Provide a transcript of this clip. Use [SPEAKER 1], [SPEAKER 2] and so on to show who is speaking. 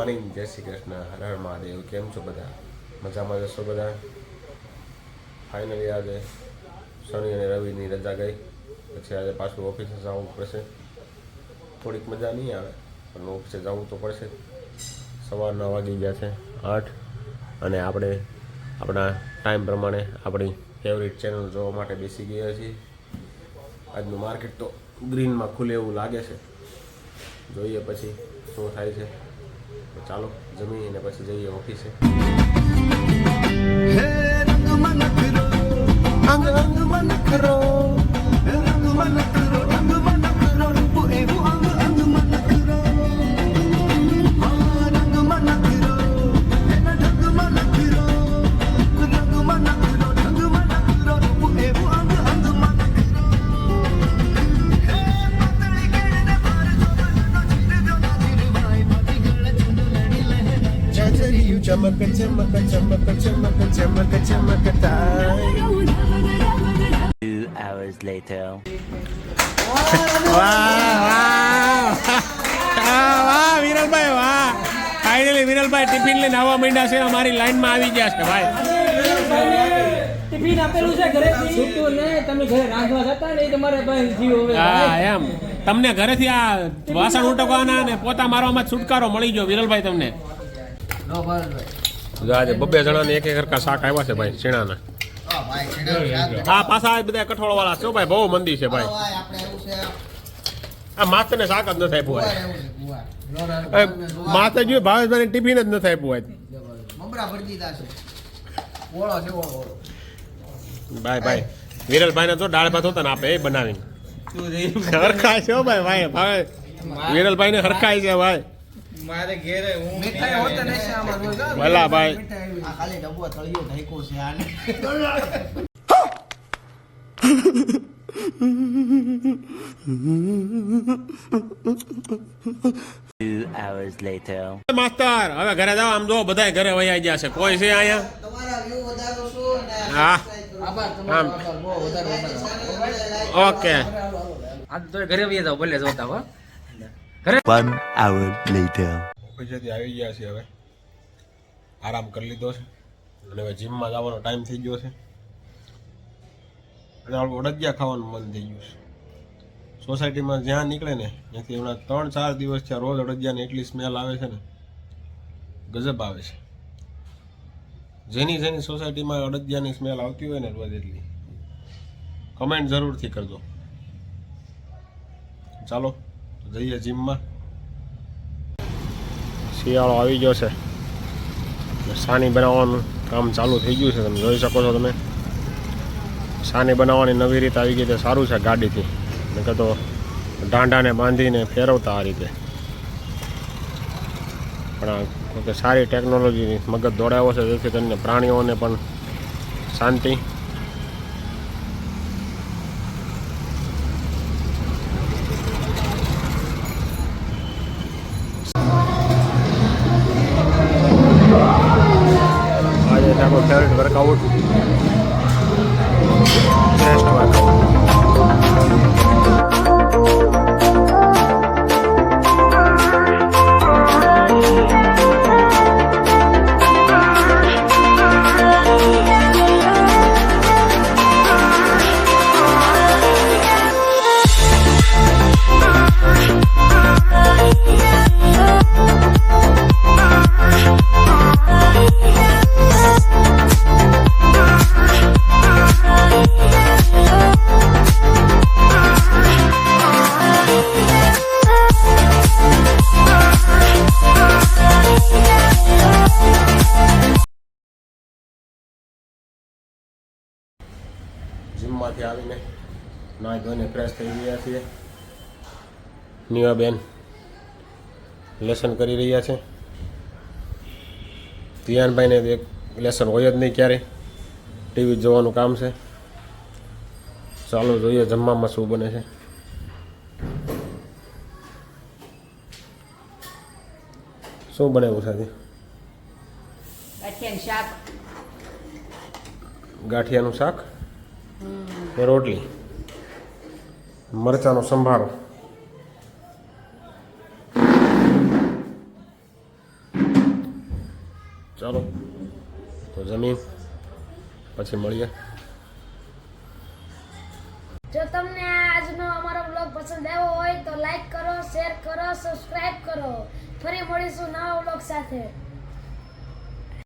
[SPEAKER 1] Morning, જય શ્રી કૃષ્ણ, હર હર મહાદેવ. કેમ છો બધા? મજામાં જશો બધા? ફાઇનલી આજે શનિ અને રવિની રજા ગઈ, પછી આજે પાછું ઓફિસે જવું પડશે. થોડીક મજા નહીં આવે પણ ઓફિસે જવું તો પડશે. સવારના વાગી ગયા છે 8 અને આપણે આપણા ટાઈમ પ્રમાણે આપણી ફેવરિટ ચેનલ જોવા માટે બેસી ગયા છીએ. આજનું માર્કેટ તો ગ્રીનમાં ખુલે એવું લાગે છે, જોઈએ પછી શું થાય છે. તો ચાલો જમી અને પછી જઈએ ઓફિસે. ચમક ચમક ચમક ચમક ચમક ચમકતા.
[SPEAKER 2] 2 hours later.
[SPEAKER 3] વાહ વિરલભાઈ, વાહ. ફાઇનલી વિરલભાઈ ટિફિન લઈને આવવા માંડ્યા છે, અમારી લાઈનમાં આવી ગયા છે ભાઈ.
[SPEAKER 4] ટિફિન આપેલું છે ઘરેથી છૂટું ને તમે ઘરે રાંધવા જતા ને તમારે ભાઈ જીવ હવે.
[SPEAKER 3] હા એમ તમને ઘરેથી આ વાસણ ઉટકવાના ને પોતા મારવામાં છુટકારો મળી ગયો વિરલભાઈ તમને. આજે બબ્બે જણાને એક એક હરકા શાક આવ્યા છે ભાઈ શીણાના. હા પાછા બધા કઠોળ વાળા છે ભાઈ, બહુ મંદી છે ભાઈ. આ માથે ને શાક જ નથી આપ્યું હોય, માથે જો ભાવેશભાઈ ટિફિન જ નથી આપ્યું હોય. ભાઈ ભાઈ વિરલભાઈ ને તો દાળ ભાત હોતા ને આપે એ બનાવીને હરખાય છે ભાઈ. ભાઈ ભાઈ વિરલભાઈ ને હરખાય છે ભાઈ.
[SPEAKER 5] મારે ઘેરે હું મીઠાઈ હોતે નહીં છે આમાં રોજ.
[SPEAKER 3] ભલા ભાઈ
[SPEAKER 5] આ ખાલી ડબ્બો તળિયો ઢાઈકો છે આને.
[SPEAKER 2] 2 hours later.
[SPEAKER 3] માસ્તર હવે ઘરે જાવ. આમ જો બધા ઘરે વયા ગયા છે, કોઈ છે અહીંયા?
[SPEAKER 5] તમારા વ્યૂ વધારો છો ને
[SPEAKER 3] હા
[SPEAKER 5] આભાર
[SPEAKER 3] આમ.
[SPEAKER 5] તમારો, આભાર બહુ વધારે.
[SPEAKER 3] ઓકે
[SPEAKER 4] આ તો ઘરે વયા જાવ ભલે જોતા હો.
[SPEAKER 2] 1 hour later.
[SPEAKER 1] ઓફિસેથી આવી ગયા છે, હવે આરામ કરી લીધો છે અને હવે જીમમાં જવાનો ટાઈમ થઈ ગયો છે અને આપણું અડદિયા ખાવાનું મન થઈ ગયું છે. સોસાયટીમાં જ્યાં નીકળે ને ત્યાંથી હમણાં 3-4 દિવસ થયા રોજ અડદિયાની એટલી સ્મેલ આવે છે ને, ગજબ આવે છે. જેની જેની સોસાયટીમાં અડદિયાની સ્મેલ આવતી હોય ને રોજ એટલી કમેન્ટ જરૂરથી કરજો. ચાલો જઈએ જીમમાં. શિયાળો આવી ગયો છે, સાની બનાવવાનું કામ ચાલુ થઈ ગયું છે. તમે જોઈ શકો છો. તમે સાની બનાવવાની નવી રીત આવી ગઈ છે, સારું છે. ગાડીથી મેં કહેતો ડાંડાને બાંધીને ફેરવતા આ રીતે, પણ આ સારી ટેકનોલોજીની મગજ દોડાવ્યો છે, જેથી કરીને પ્રાણીઓને પણ શાંતિ. આજે આપણું ફેવરેટ વર્કઆઉટ, બેસ્ટ વર્કઆઉટ. જીમમાંથી આવીને નાહી ધોઈને ફ્રેશ થઈ ગયા છીએ. નીવાબેન લેસન કરી રહ્યા છે. ધ્યાનભાઈને એક લેસન હોય જ નહીં ક્યારે, ટીવી જોવાનું કામ છે. ચાલો જોઈએ જમવામાં શું બને છે. શું બનાવ્યું સાથે?
[SPEAKER 6] ગાંઠિયાનું શાક.
[SPEAKER 1] ગાંઠિયાનું શાક ને રોટલી, મરચાંનો સંભારો. ચાલો તો જમીન પછી મળીએ.
[SPEAKER 6] જો તમને આજનો અમારો બ્લોગ પસંદ આવ્યો હોય તો લાઈક કરો, શેર કરો, સબસ્ક્રાઇબ કરો. ફરી મળીશું નવા બ્લોગ સાથે.